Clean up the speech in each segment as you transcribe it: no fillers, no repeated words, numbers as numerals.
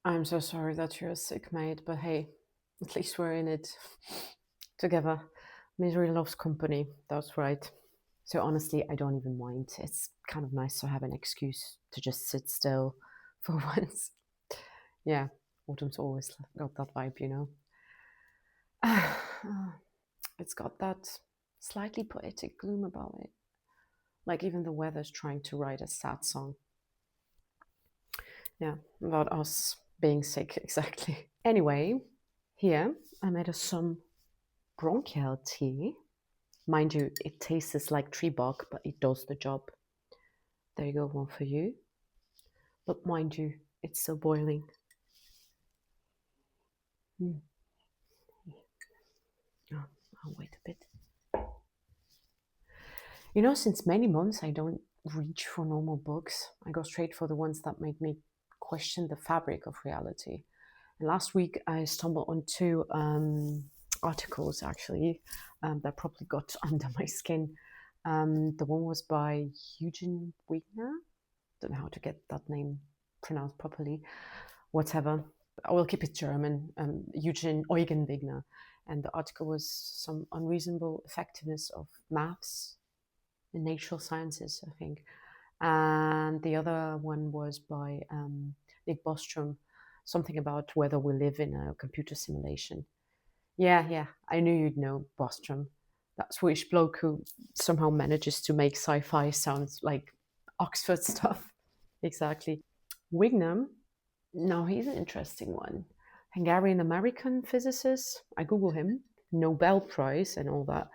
I'm so sorry that you're sick, mate, but hey, at least we're in it together. Misery loves company, that's right. So honestly, I don't even mind. It's kind of nice to have an excuse to just sit still for once. Yeah, autumn's always got that vibe, you know. It's got that slightly poetic gloom about it. Like even the weather's trying to write a sad song. Yeah, about us being sick, exactly. Anyway, here I made us some bronchial tea. Mind you, it tastes like tree bark, but it does the job. There you go, one for you. But mind you, it's still boiling. Mm. Oh, I'll wait a bit. You know, since many months I don't reach for normal books. I go straight for the ones that make me question the fabric of reality. And last week I stumbled on two articles actually that probably got under my skin. The one was by Eugene Wigner. Don't know how to get that name pronounced properly. Whatever. I will keep it German. Eugen Wigner. And the article was some unreasonable effectiveness of maths in natural sciences, I think. And the other one was by Bostrom, something about whether we live in a computer simulation. Yeah, I knew you'd know Bostrom. That Swedish bloke who somehow manages to make sci-fi sound like Oxford stuff. Exactly. Wignam, no, he's an interesting one. Hungarian American physicist. I Google him. Nobel Prize and all that.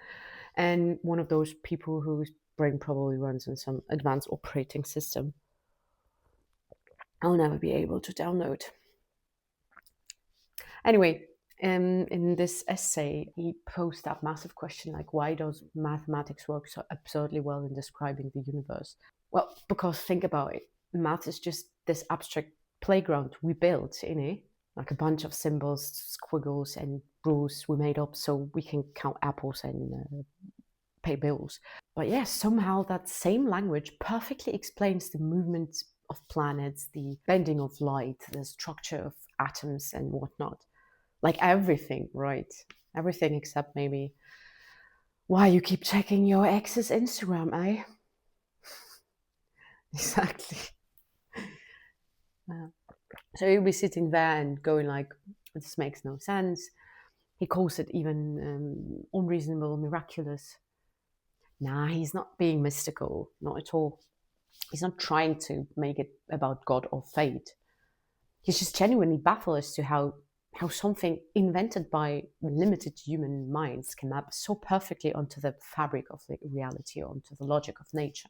And one of those people whose brain probably runs on some advanced operating system I'll never be able to download. Anyway, in this essay, he posed that massive question like, why does mathematics work so absurdly well in describing the universe? Well, because think about it, math is just this abstract playground we built in it, like a bunch of symbols, squiggles, and rules we made up so we can count apples and pay bills. But yes, somehow that same language perfectly explains the movement of planets, the bending of light, the structure of atoms, and whatnot. Like everything, right? Everything except maybe why you keep checking your ex's Instagram, eh? Exactly. Uh, so you'll be sitting there and going like, this makes no sense. He calls it even unreasonable, miraculous. Nah, he's not being mystical, not at all. He's not trying to make it about God or fate. He's just genuinely baffled as to how something invented by limited human minds can map so perfectly onto the fabric of the reality, onto the logic of nature.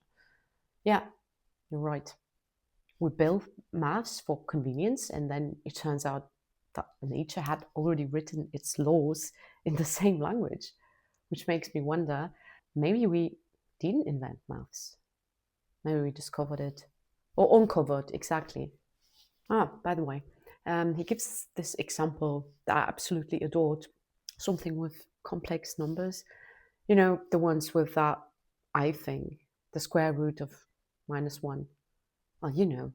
Yeah, you're right. We build maths for convenience, and then it turns out that nature had already written its laws in the same language, which makes me wonder maybe we didn't invent maths. Maybe we discovered it or uncovered, exactly. Ah, by the way, he gives this example that I absolutely adored, something with complex numbers. You know, the ones with that I thing, the square root of -1. Well, you know,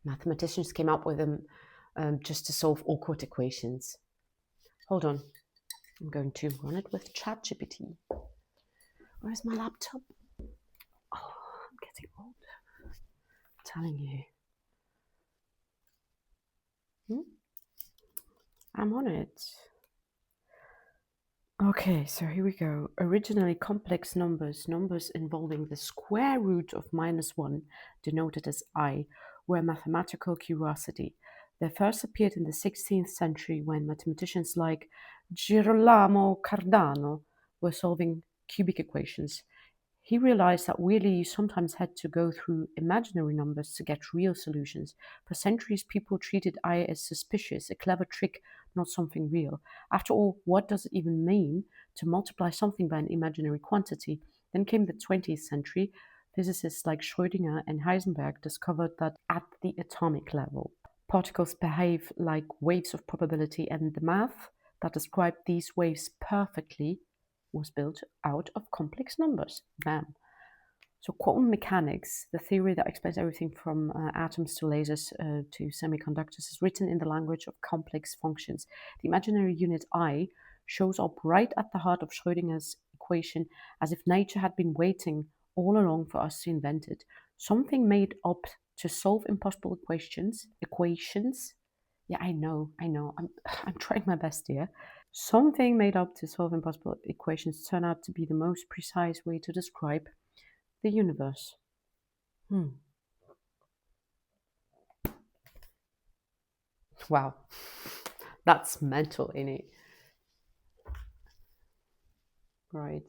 mathematicians came up with them just to solve awkward equations. Hold on, I'm going to run it with ChatGPT. Where's my laptop? Oh, I'm getting old. I'm telling you. I'm on it. Okay, so here we go. Originally complex numbers involving the square root of -1, denoted as I, were a mathematical curiosity. They first appeared in the 16th century when mathematicians like Girolamo Cardano were solving cubic equations. He realized that really you sometimes had to go through imaginary numbers to get real solutions. For centuries, people treated I as suspicious, a clever trick, not something real. After all, what does it even mean to multiply something by an imaginary quantity? Then came the 20th century. Physicists like Schrödinger and Heisenberg discovered that at the atomic level, particles behave like waves of probability, and the math that described these waves perfectly was built out of complex numbers. Bam. So quantum mechanics, the theory that explains everything from atoms to lasers to semiconductors, is written in the language of complex functions. The imaginary unit I shows up right at the heart of Schrödinger's equation, as if nature had been waiting all along for us to invent it. Something made up to solve impossible equations. Yeah, I know. I'm trying my best here. Something made up to solve impossible equations turned out to be the most precise way to describe the universe. Wow, that's mental, innit? Right.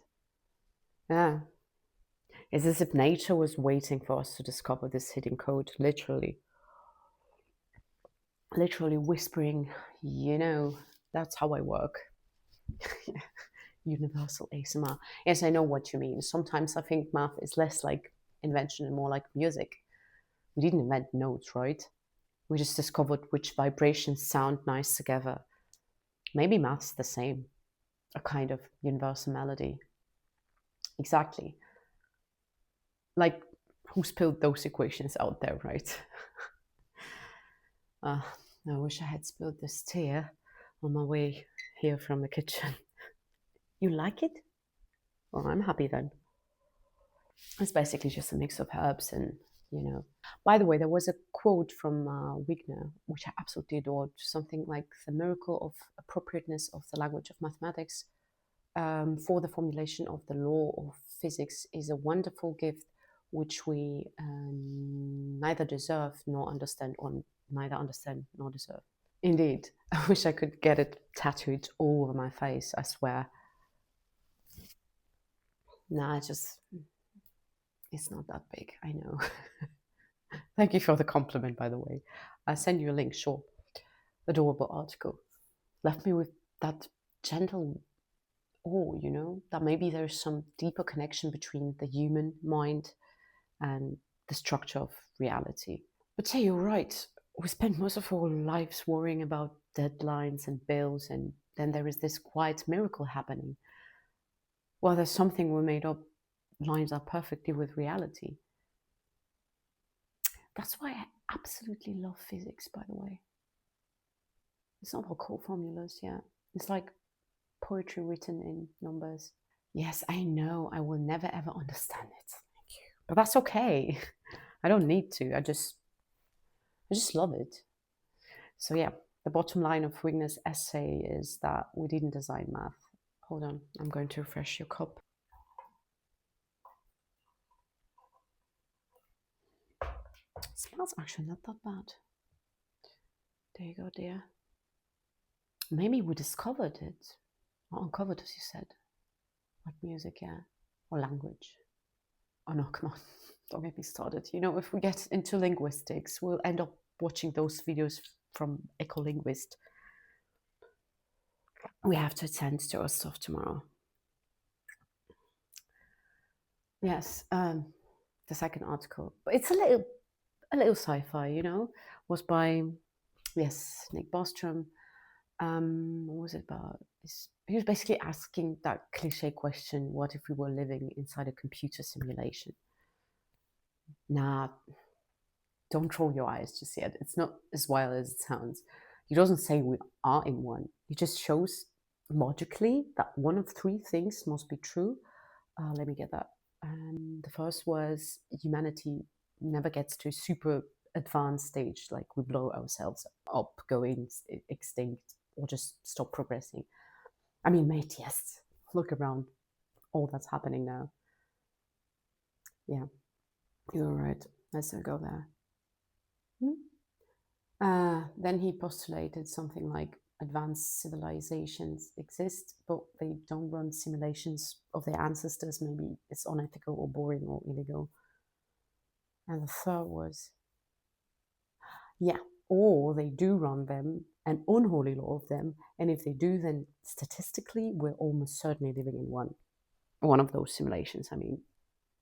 Yeah. It's as if nature was waiting for us to discover this hidden code, literally. Literally whispering, that's how I work. Universal ASMR. Yes, I know what you mean. Sometimes I think math is less like invention and more like music. We didn't invent notes, right? We just discovered which vibrations sound nice together. Maybe math's the same, a kind of universal melody. Exactly. Like, who spilled those equations out there, right? I wish I had spilled this tea on my way here from the kitchen. You like it? Well, I'm happy then. It's basically just a mix of herbs and, By the way, there was a quote from Wigner, which I absolutely adored, something like the miracle of appropriateness of the language of mathematics for the formulation of the law of physics is a wonderful gift which we neither deserve nor understand, or neither understand nor deserve. Indeed, I wish I could get it tattooed all over my face, I swear. Nah, it's not that big, I know. Thank you for the compliment, by the way. I'll send you a link, sure. Adorable article. Left me with that gentle awe, that maybe there's some deeper connection between the human mind and the structure of reality. But yeah, you're right. We spend most of our lives worrying about deadlines and bills, and then there is this quiet miracle happening. Well, there's something we made up lines up perfectly with reality. That's why I absolutely love physics, by the way. It's not all cold formulas, yeah. It's like poetry written in numbers. Yes, I know. I will never ever understand it. Thank you. But that's okay. I don't need to. I just love it. So yeah, the bottom line of Wigner's essay is that we didn't design math. Hold on, I'm going to refresh your cup. It smells actually not that bad. There you go, dear. Maybe we discovered it. Or uncovered, as you said. Like music, yeah. Or language. Oh no, come on. Don't get me started. If we get into linguistics, we'll end up watching those videos from Ecolinguist. We have to attend to our stuff tomorrow. Yes, the second article. But it's a little sci-fi, was by, yes, Nick Bostrom. What was it about? He was basically asking that cliche question, what if we were living inside a computer simulation? Nah, don't roll your eyes just yet. It's not as wild as it sounds. He doesn't say we are in one. He just shows logically that one of three things must be true. Let me get that. The first was humanity never gets to a super advanced stage, like we blow ourselves up, go extinct, or just stop progressing. I mean, mate, yes, look around, all that's happening now. Yeah, you're right. Let's not go there. Then he postulated something like advanced civilizations exist, but they don't run simulations of their ancestors. Maybe it's unethical or boring or illegal. And the third was, yeah, or they do run them, an unholy law of them. And if they do, then statistically, we're almost certainly living in one of those simulations. I mean,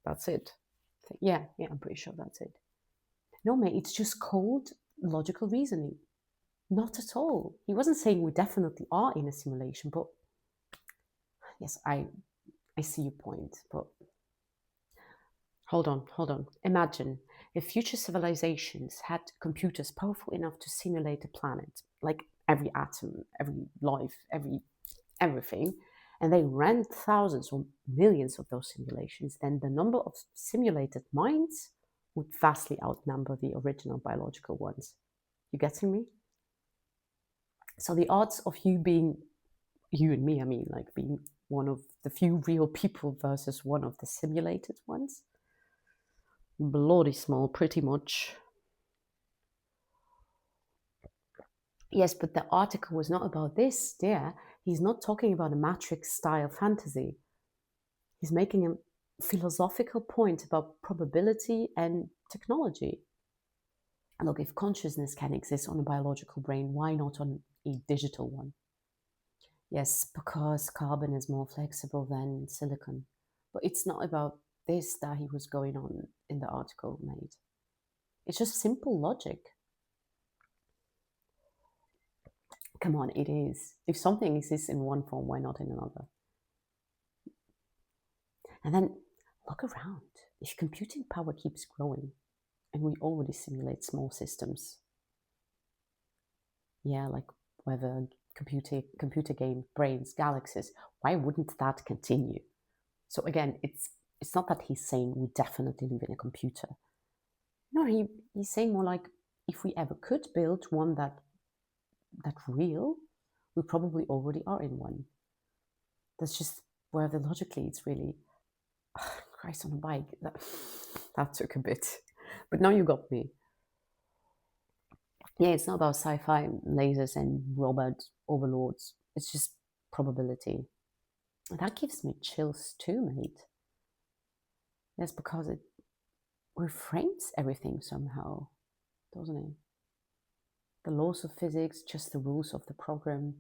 that's it. Yeah, I'm pretty sure that's it. No, mate, it's just cold, logical reasoning. Not at all. He wasn't saying we definitely are in a simulation, but yes, I see your point. But Hold on. Imagine if future civilizations had computers powerful enough to simulate a planet, like every atom, every life, everything, and they ran thousands or millions of those simulations, then the number of simulated minds would vastly outnumber the original biological ones. You getting me? So the odds of you being you and me, I mean, like being one of the few real people versus one of the simulated ones, bloody small, pretty much. Yes, but the article was not about this, dear. He's not talking about a Matrix style fantasy. He's making a philosophical point about probability and technology. Look, if consciousness can exist on a biological brain, why not on a digital one? Yes, because carbon is more flexible than silicon. But it's not about this that he was going on in the article, mate. It's just simple logic. Come on, it is. If something exists in one form, why not in another? And then look around. If computing power keeps growing, and we already simulate small systems, yeah, like weather, computer game, brains, galaxies, why wouldn't that continue? So again, it's not that he's saying we definitely live in a computer. No, he's saying more like if we ever could build one that real, we probably already are in one. That's just where the logically it's really Christ on a bike. That took a bit. But now you got me. Yeah, it's not about sci-fi lasers and robot overlords. It's just probability. And that gives me chills too, mate. That's because it reframes everything somehow, doesn't it? The laws of physics, just the rules of the program,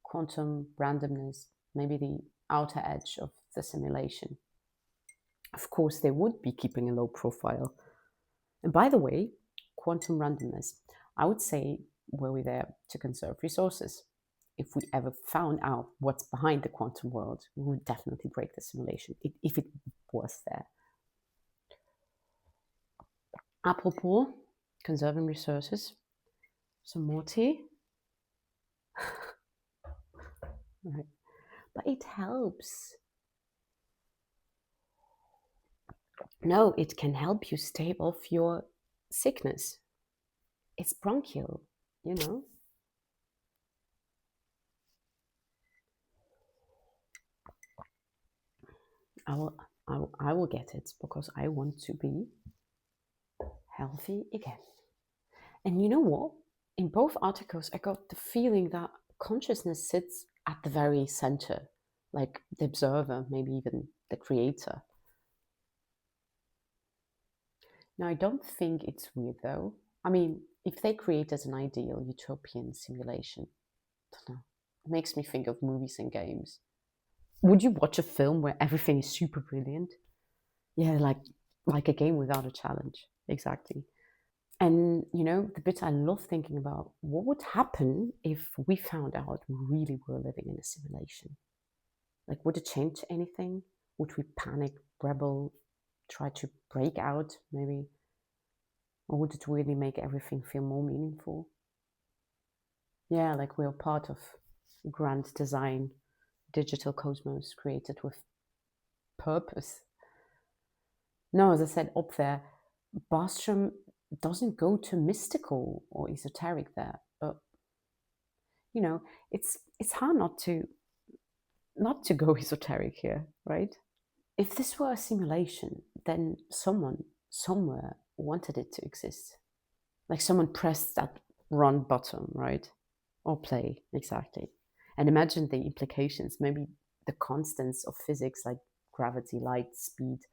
quantum randomness, maybe the outer edge of the simulation. Of course, they would be keeping a low profile. And by the way, quantum randomness, I would say, were we there to conserve resources? If we ever found out what's behind the quantum world, we would definitely break the simulation, if it was there. Apropos, conserving resources, some more tea. Right. But it helps. No, it can help you stave off your sickness. It's bronchial, you know? I will get it because I want to be healthy again. And you know what? In both articles, I got the feeling that consciousness sits at the very center, like the observer, maybe even the creator. Now, I don't think it's weird though. I mean, if they created an ideal utopian simulation, I don't know, it makes me think of movies and games. Would you watch a film where everything is super brilliant? Yeah, like a game without a challenge. Exactly. And you know, the bit I love thinking about, what would happen if we found out we really were living in a simulation? Like, would it change anything? Would we panic, rebel, try to break out, maybe? Or would it really make everything feel more meaningful? Yeah, like we're part of grand design, digital cosmos created with purpose. No, as I said up there, Bostrom doesn't go to mystical or esoteric there, but you know, it's hard not to go esoteric here, right? If this were a simulation, then someone somewhere wanted it to exist. Like someone pressed that run button, right? Or play, exactly. And imagine the implications, maybe the constants of physics like gravity, light, speed,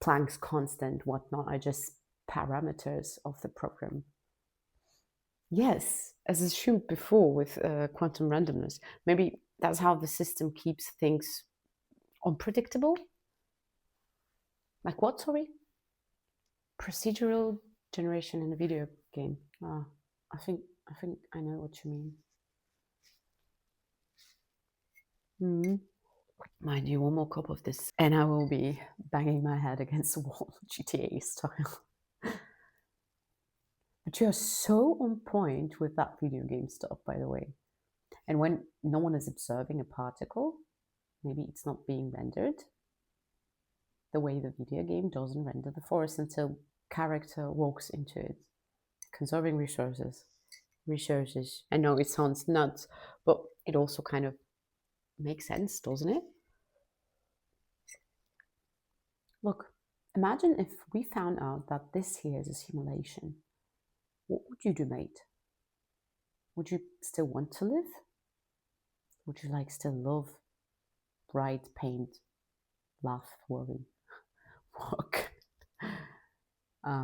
Planck's constant, whatnot, are just parameters of the program. Yes, as assumed before with quantum randomness. Maybe that's how the system keeps things unpredictable. Like what, sorry? Procedural generation in a video game. Ah, I think I know what you mean. Mind you, one more cup of this, and I will be banging my head against the wall, GTA style. But you're so on point with that video game stuff, by the way. And when no one is observing a particle, maybe it's not being rendered the way the video game doesn't render the forest until character walks into it. Conserving resources. Resources. I know it sounds nuts, but it also kind of makes sense, doesn't it? Look, imagine if we found out that this here is a simulation. What would you do, mate? Would you still want to live? Would you like still love, bright, paint, laugh, worry, walk?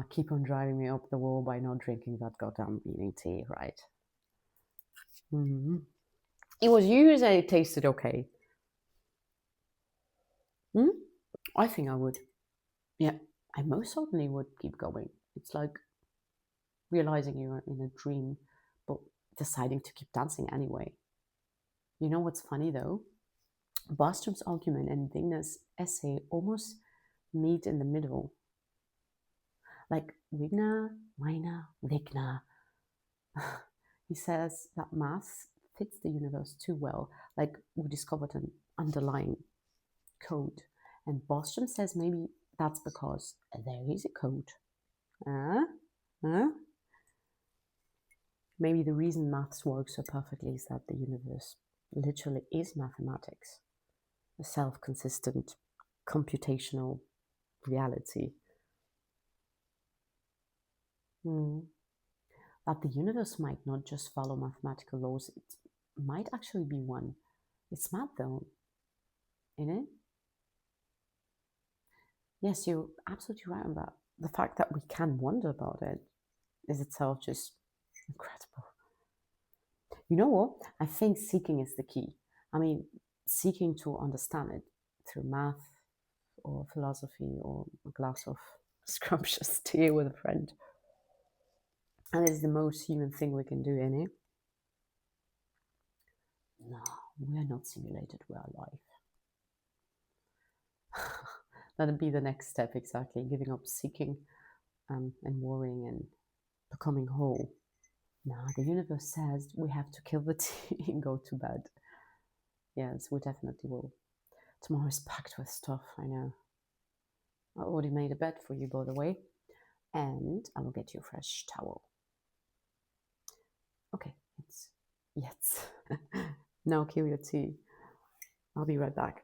Keep on driving me up the wall by not drinking that goddamn evening tea, right? Mm-hmm. It was you who said it tasted okay. I think I would. Yeah, I most certainly would keep going. It's like realizing you're in a dream, but deciding to keep dancing anyway. You know what's funny though? Bostrom's argument and Wigner's essay almost meet in the middle. Like Wigner, he says that math fits the universe too well, like we discovered an underlying code. And Bostrom says maybe that's because there is a code. Maybe the reason maths works so perfectly is that the universe literally is mathematics, a self-consistent computational reality. That the universe might not just follow mathematical laws, it might actually be one. It's mad though, isn't it? Yes, you're absolutely right on that. The fact that we can wonder about it is itself just incredible. You know what? I think seeking is the key. I mean, seeking to understand it through math or philosophy or a glass of scrumptious tea with a friend. And it's the most human thing we can do, isn't it? No, we're not simulated, we are life. That'd be the next step, exactly. Giving up seeking and worrying and becoming whole. Now, the universe says we have to kill the tea and go to bed. Yes, we definitely will. Tomorrow is packed with stuff, I know. I already made a bed for you, by the way. And I will get you a fresh towel. Okay, yes. Now kill your tea. I'll be right back.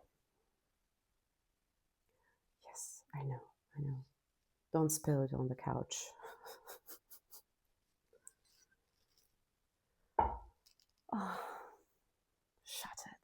Yes, I know. Don't spill it on the couch. Oh, shattered.